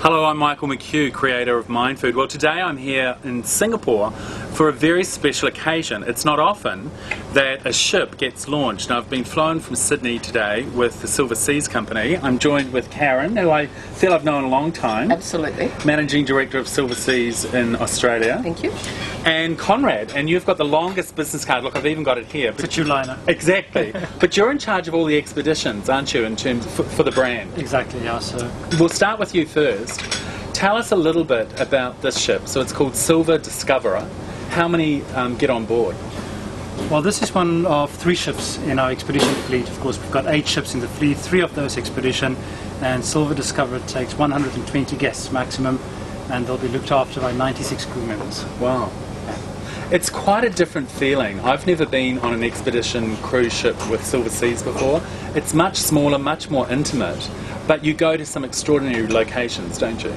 Hello, I'm Michael McHugh, creator of Mindfood. Well, today I'm here in Singapore for a very special occasion. It's not often that a ship gets launched. Now, I've been flown from Sydney today with the Silver Seas Company. I'm joined with Karen, who I feel I've known a long time. Absolutely. Managing Director of Silver Seas in Australia. Thank you. And Conrad, and you've got the longest business card. Look, I've even got it here. It's a two-liner. Exactly. But you're in charge of all the expeditions, aren't you, in terms for the brand? Exactly, yeah. So We'll start with you first. Tell us a little bit about this ship. So it's called Silver Discoverer. How many get on board? well, this is one of 3 ships in our expedition fleet. Of course, we've got 8 ships in the fleet, 3 of those expedition, and Silver Discoverer takes 120 guests maximum, and they'll be looked after by 96 crew members. Wow. It's quite a different feeling. I've never been on an expedition cruise ship with Silver Seas before. It's much smaller, much more intimate, but you go to some extraordinary locations, don't you?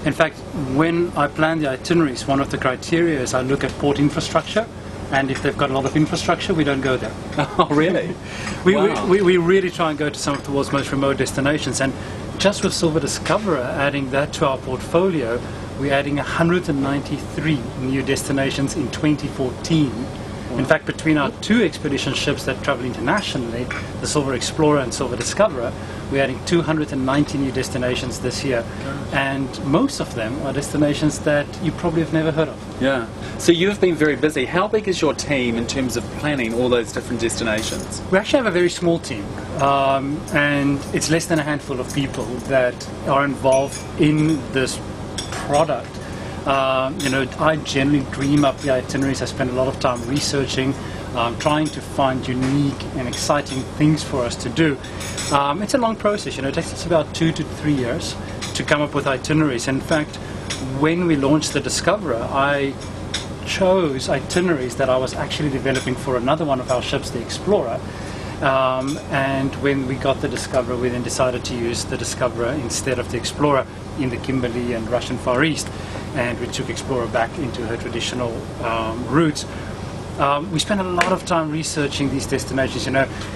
In fact, when I plan the itineraries, one of the criteria is I look at port infrastructure, and if they've got a lot of infrastructure, we don't go there. Oh, really? Wow. We really try and go to some of the world's most remote destinations, and just with Silver Discoverer, adding that to our portfolio, we're adding 193 new destinations in 2014. In fact, between our 2 expedition ships that travel internationally, the Silver Explorer and Silver Discoverer, we're adding 290 new destinations this year. And most of them are destinations that you probably have never heard of. Yeah. So you've been very busy. How big is your team in terms of planning all those different destinations? We actually have a very small team, and it's less than a handful of people that are involved in this product. I generally dream up the itineraries. I spend a lot of time researching, trying to find unique and exciting things for us to do. It's a long process. It takes us about 2 to 3 years to come up with itineraries. In fact, when we launched the Discoverer, I chose itineraries that I was actually developing for another one of our ships, the Explorer. And when we got the Discoverer, we then decided to use the Discoverer instead of the Explorer in the Kimberley and Russian Far East, and we took Explorer back into her traditional routes. We spent a lot of time researching these destinations.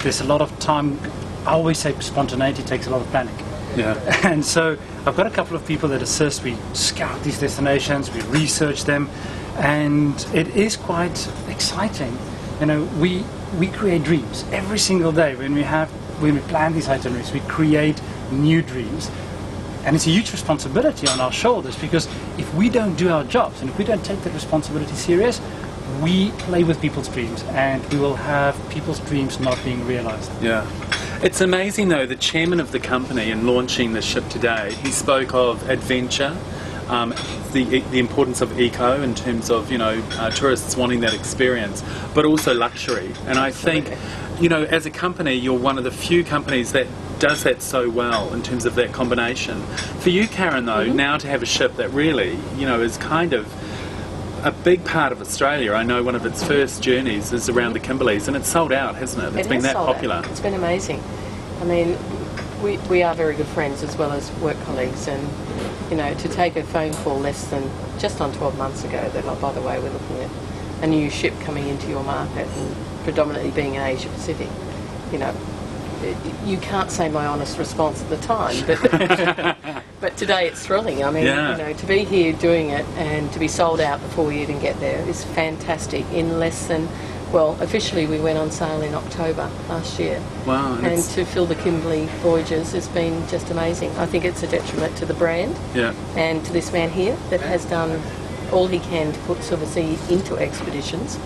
There's a lot of time. I always say spontaneity takes a lot of planning. Yeah. And so I've got a couple of people that assist. We scout these destinations, we research them, and it is quite exciting. We create dreams every single day. When we plan these itineraries, we create new dreams. And it's a huge responsibility on our shoulders, because if we don't do our jobs and if we don't take that responsibility serious, we play with people's dreams, and we will have people's dreams not being realized. Yeah. It's amazing, though, the chairman of the company in launching the ship today, he spoke of adventure, the importance of eco in terms of, tourists wanting that experience, but also luxury. And I think, as a company, you're one of the few companies that does that so well in terms of that combination. For you, Karen, though, now to have a ship that really, is kind of a big part of Australia. I know one of its first journeys is around the Kimberleys, and it's sold out, hasn't it? It's been that popular. It's been amazing. I mean, we are very good friends as well as work colleagues, and to take a phone call less than just on 12 months ago that, oh, by the way, we're looking at a new ship coming into your market, and predominantly being in Asia Pacific, you can't say my honest response at the time, but today it's thrilling. I mean, to be here doing it and to be sold out before we even get there is fantastic. In less than, officially we went on sale in October last year. Wow. And to fill the Kimberley voyages has been just amazing. I think it's a detriment to the brand, and to this man here that has done all he can to put Silver Sea into expeditions,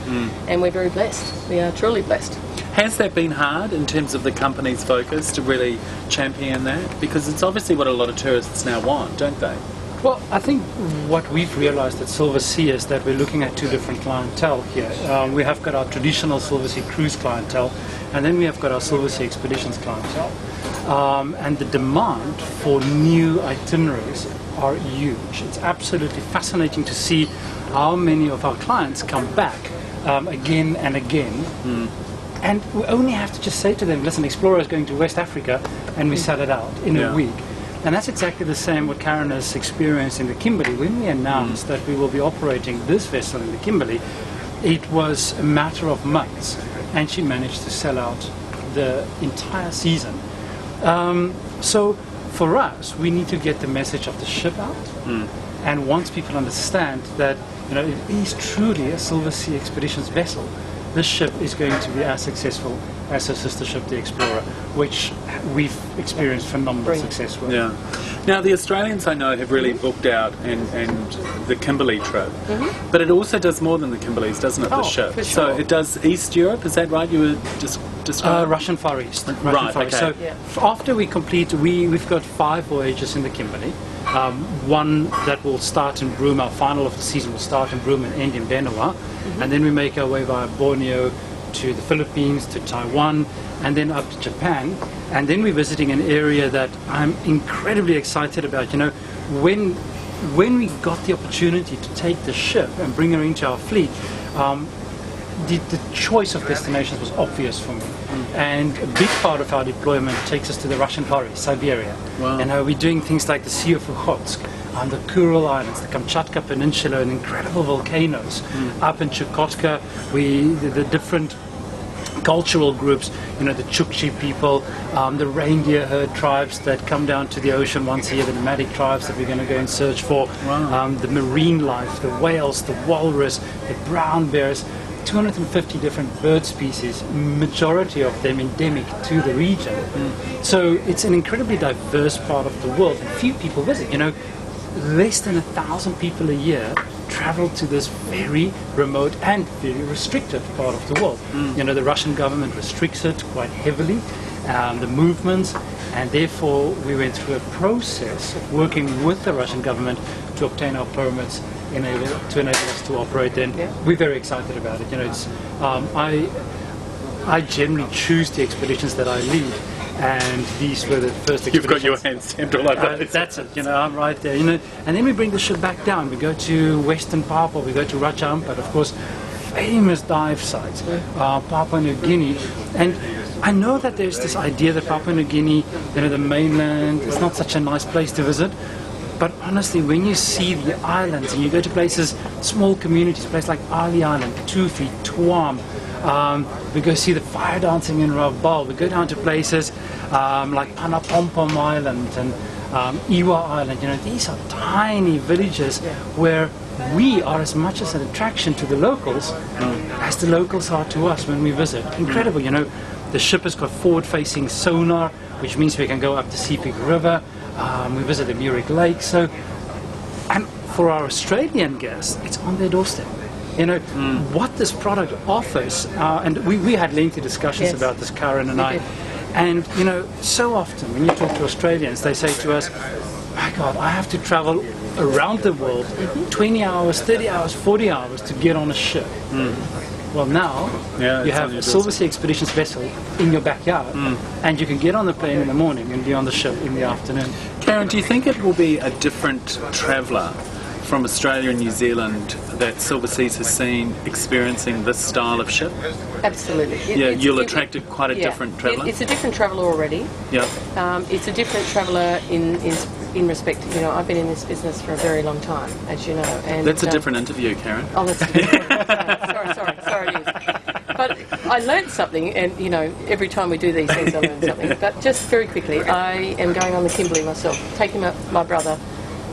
and we're very blessed. We are truly blessed. Has that been hard in terms of the company's focus to really champion that? Because it's obviously what a lot of tourists now want, don't they? Well, I think what we've realized at Silver Sea is that we're looking at 2 different clientele here. We have got our traditional Silver Sea cruise clientele, and then we have got our Silver Sea expeditions clientele. And the demand for new itineraries are huge. It's absolutely fascinating to see how many of our clients come back again and again. And we only have to just say to them, listen, Explorer is going to West Africa, and we sell it out in a week. And that's exactly the same what Karen has experienced in the Kimberley. When we announced that we will be operating this vessel in the Kimberley, it was a matter of months, and she managed to sell out the entire season. So for us, we need to get the message of the ship out. And once people understand that, you know, it is truly a Silver Sea Expeditions vessel, this ship is going to be as successful as her sister ship, the Explorer, which we've experienced phenomenal success with. Yeah. Now, the Australians I know have really booked out and the Kimberley trip, but it also does more than the Kimberleys, doesn't it, the ship? For So sure. it does East Europe, is that right? You were just describing? Russian Far East. Right, Far East. okay. So after we complete, we've got 5 voyages in the Kimberley. One that will start in Broome, our final of the season will start in Broome and end in Benoit. And then we make our way via Borneo to the Philippines, to Taiwan, and then up to Japan. And then we're visiting an area that I'm incredibly excited about. You know, when we got the opportunity to take the ship and bring her into our fleet, the choice of destinations was obvious for me. And a big part of our deployment takes us to the Russian Far East, Siberia. Wow. And we're doing things like the Sea of Okhotsk, the Kuril Islands, the Kamchatka Peninsula, and incredible volcanoes. Up in Chukotka, the different cultural groups, you know, the Chukchi people, the reindeer herd tribes that come down to the ocean once a year, the nomadic tribes that we're going to go and search for, the marine life, the whales, the walrus, the brown bears, 250 different bird species, majority of them endemic to the region. So it's an incredibly diverse part of the world, and few people visit. You know, less than 1,000 people a year travel to this very remote and very restricted part of the world. You know, the Russian government restricts it quite heavily, the movements, and therefore we went through a process of working with the Russian government to obtain our permits to enable us to operate then. We're very excited about it. You know, it's I generally choose the expeditions that I lead, and these were the first expeditions. You've got your hands stamped all over it. That's it, you know, I'm right there, you know. And then we bring the ship back down. We go to Western Papua, we go to Raja Ampat, of course, famous dive sites, Papua New Guinea. And I know that there's this idea that Papua New Guinea, you know, the mainland, is not such a nice place to visit. But honestly, when you see the islands and you go to places, small communities, places like Ali Island, Tufi, Tuam, we go see the fire dancing in Rabaul. We go down to places like Panapompom Island and Iwa Island. You know, these are tiny villages where we are as much as an attraction to the locals as the locals are to us when we visit. Incredible, you know. The ship has got forward-facing sonar, which means we can go up the Sepik River. We visit the Murik Lake. So, and for our Australian guests, it's on their doorstep. You know, what this product offers, and we had lengthy discussions about this, Karen and I, and, you know, so often when you talk to Australians, they say to us, my God, I have to travel around the world 20 hours, 30 hours, 40 hours to get on a ship. Well, now you have a Silver Sea Expeditions vessel in your backyard, and you can get on the plane in the morning and be on the ship in the afternoon. Karen, do you think it will be a different traveller from Australia and New Zealand that Silver Seas has seen experiencing this style of ship? Absolutely. You'll attract quite a different traveller? It's a different traveller already. Yeah. It's a different traveller in respect, you know, I've been in this business for a very long time, as you know. And that's a different interview, Karen. Oh, that's a different sorry, it is. But I learned something, and, you know, every time we do these things I learn something. But just very quickly, I am going on the Kimberley myself, taking my brother,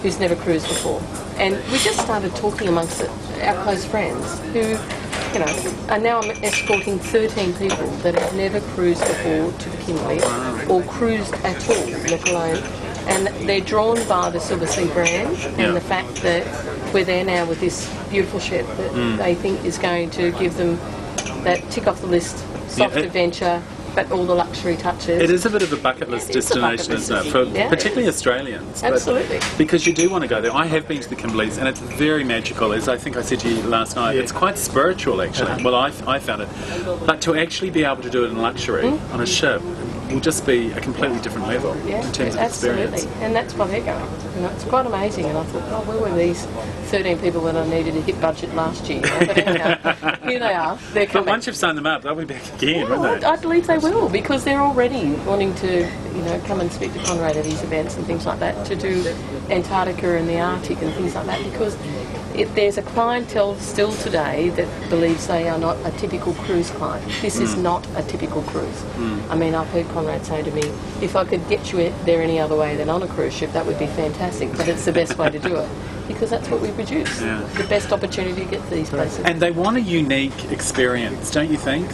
who's never cruised before. And we just started talking amongst our close friends who, you know, and now I'm escorting 13 people that have never cruised before to the Kimberley or cruised at all, let alone. And they're drawn by the Silver Sea brand and the fact that we're there now with this beautiful ship that they think is going to give them that tick off the list, soft adventure, but all the luxury touches. It is a bit of a bucket list destination, isn't it? For particularly Australians. Absolutely. Because you do want to go there. I have been to the Kimberleys, and it's very magical. As I think I said to you last night, it's quite spiritual, actually. Well, I found it. But to actually be able to do it in luxury on a ship will just be a completely different level in terms of experience. And that's why they're going. You know, it's quite amazing. And I thought, oh, where were these 13 people that I needed to hit budget last year? But anyhow, here they are. They're coming. But once you've signed them up, they'll be back again, won't they? I believe they will, because they're already wanting to, you know, come and speak to Conrad at his events and things like that, to do Antarctica and the Arctic and things like that, because there's a clientele still today that believes they are not a typical cruise client. This is not a typical cruise. I mean, I've heard Conrad say to me, if I could get you there any other way than on a cruise ship, that would be fantastic, but it's the best way to do it. Because that's what we produce. Yeah. The best opportunity to get to these places. And they want a unique experience, don't you think?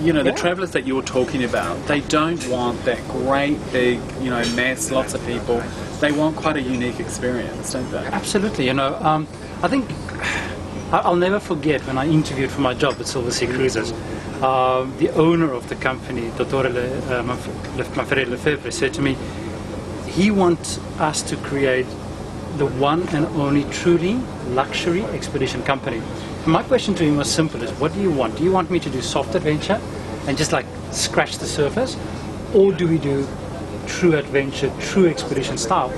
You know, the travellers that you're talking about, they don't want that great big, you know, mass, lots of people. They want quite a unique experience, don't they? Absolutely. You know, I think I'll never forget when I interviewed for my job at Silversea Cruises. The owner of the company, Dottore Manfredo Lefebvre, said to me, he wants us to create the one and only truly luxury expedition company. And my question to him was simple: is what do you want? Do you want me to do soft adventure and just like scratch the surface, or do we do true adventure, true expedition style?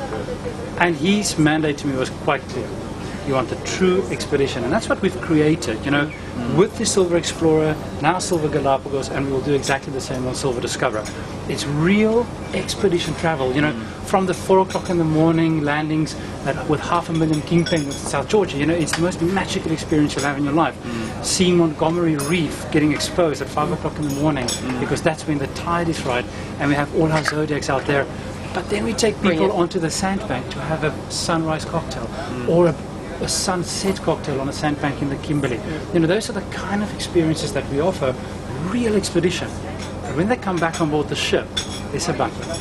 And his mandate to me was quite clear. You want a true expedition, and that's what we've created, you know, with the Silver Explorer, now Silver Galapagos, and we will do exactly the same on Silver Discoverer. It's real expedition travel, you know, from the 4 o'clock in the morning landings with 500,000 king penguins in South Georgia. You know, it's the most magical experience you'll have in your life. Seeing Montgomery Reef getting exposed at 5 o'clock in the morning, because that's when the tide is right, and we have all our zodiacs out there. But then we take people onto the sandbank to have a sunrise cocktail, or a sunset cocktail on a sandbank in the Kimberley. You know, those are the kind of experiences that we offer, real expedition. But when they come back on board the ship, there's a butler.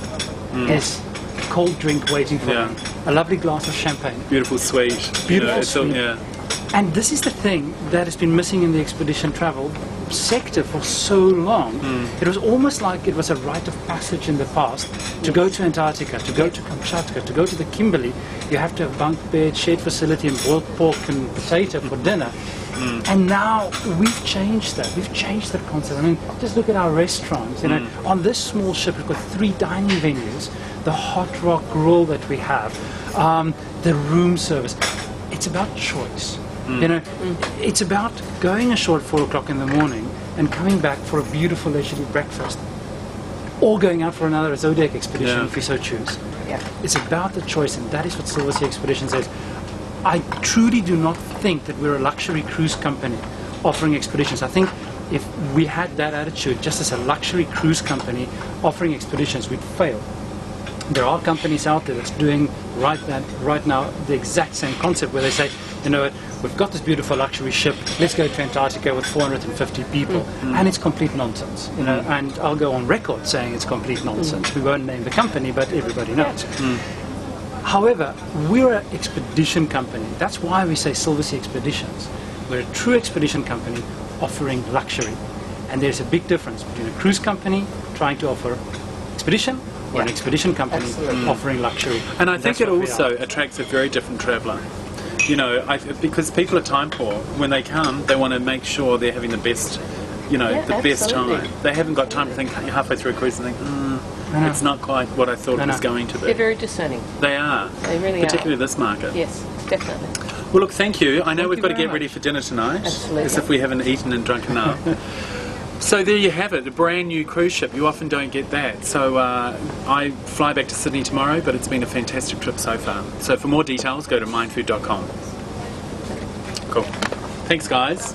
There's a cold drink waiting for them, a lovely glass of champagne. Beautiful suite. Beautiful you know, suite. And this is the thing that has been missing in the expedition travel sector for so long. It was almost like it was a rite of passage in the past to go to Antarctica, to go to Kamchatka, to go to the Kimberley. You have to have bunk bed, shared facility, and boiled pork and potato for dinner. And now we've changed that. We've changed that concept. I mean, just look at our restaurants. You know, on this small ship, we've got 3 dining venues, the Hot Rock Grill that we have, the room service. It's about choice. You know, it's about going ashore at 4 o'clock in the morning and coming back for a beautiful leisurely breakfast, or going out for another Zodiac expedition if we so choose. It's about the choice, and that is what Silversea Expedition says. I truly do not think that we're a luxury cruise company offering expeditions. I think if we had that attitude just as a luxury cruise company offering expeditions, we'd fail. There are companies out there that's doing right now the exact same concept, where they say, you know what, we've got this beautiful luxury ship, let's go to Antarctica with 450 people, and it's complete nonsense, you know, and I'll go on record saying it's complete nonsense. We won't name the company, but everybody knows. However, we're an expedition company. That's why we say Silversea Expeditions. We're a true expedition company offering luxury, and there's a big difference between a cruise company trying to offer expedition or an expedition company offering luxury. And I think it also attracts a very different traveller. You know, because people are time poor. When they come, they want to make sure they're having the best, you know, the best time. They haven't got time to think halfway through a cruise and think, it's not quite what I thought it was going to be. They're very discerning. They are. They really particularly this market. Yes, definitely. Well, look, thank you. I know we've got to get ready for dinner tonight. Absolutely. As if we haven't eaten and drunk enough. So there you have it, a brand new cruise ship. You often don't get that. So I fly back to Sydney tomorrow, but it's been a fantastic trip so far. So for more details, go to mindfood.com. Cool. Thanks, guys.